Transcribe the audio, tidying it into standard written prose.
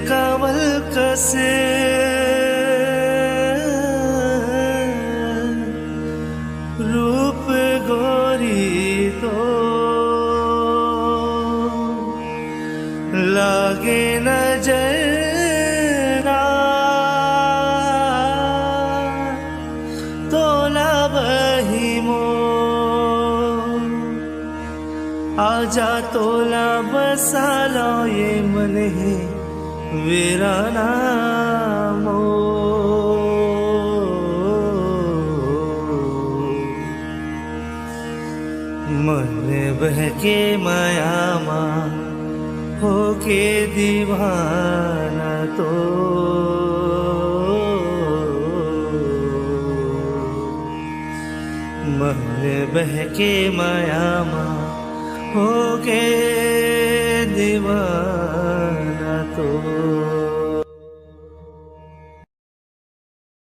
कमल कसे रूप गोरी तो लागे नजरा तोला बहिमो आजा तोला बसालो ये मन है वीराना मो मन बहके माया माँ होके दीवाना तो मन बहके माया माँ होके दीवाना तो